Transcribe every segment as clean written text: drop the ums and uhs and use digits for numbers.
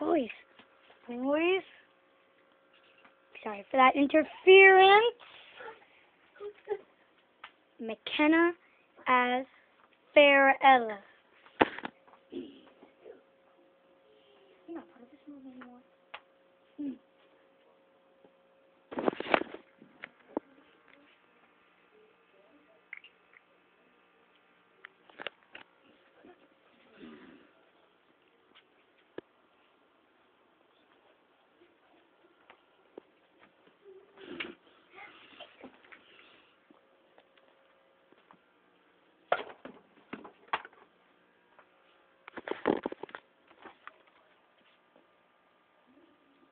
Boys. Boys. Sorry for that interference. McKenna as Farrell. You're not part of this movie anymore.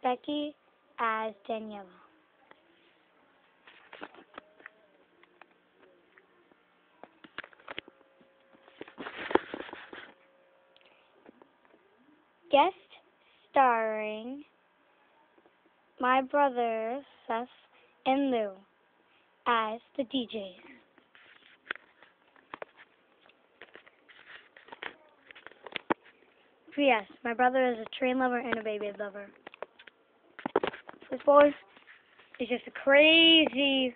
Becky as Daniela. Guest starring my brothers Seth and Lou as the DJs. Yes, my brother is a train lover and a Beyblade lover. This boy is just a crazy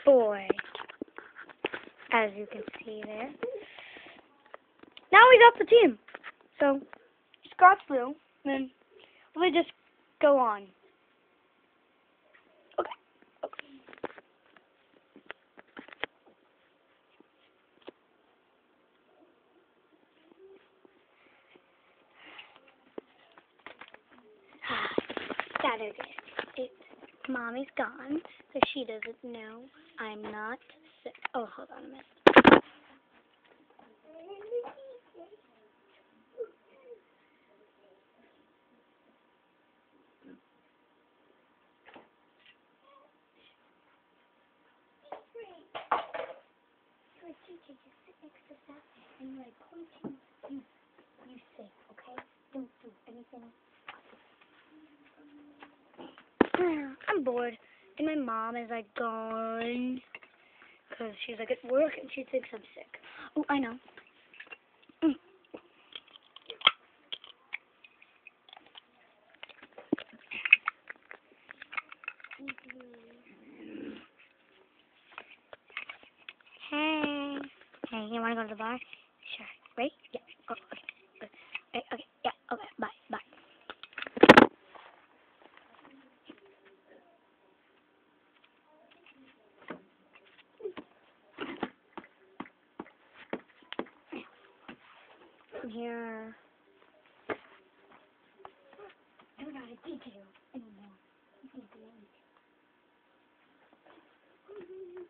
boy, as you can see there. Now he's off the team, so Scott's Lou, then we'll just go on. Okay. Saturday. Mommy's gone, so she doesn't know I'm not sick. Oh, hold on a minute. Just sit next to Seth and when I point you say, okay? Don't do anything. I'm bored, and my mom is like gone because she's like at work and she thinks I'm sick. Oh, I know. Hey. Hey, you want to go to the bar? Sure. Right? Yeah. Oh, okay. Good. Okay. Yeah. Okay. Bye. Bye. I'm here. I'm not a detail anymore.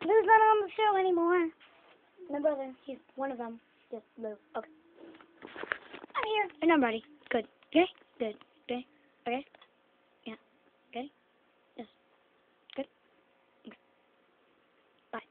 Lou's not on the show anymore. My brother, he's one of them. Just Lou. Okay. I'm here. And I'm ready. Good. Okay? Good. Okay? Okay? Yeah. Okay? Yes. Good. Okay. Bye.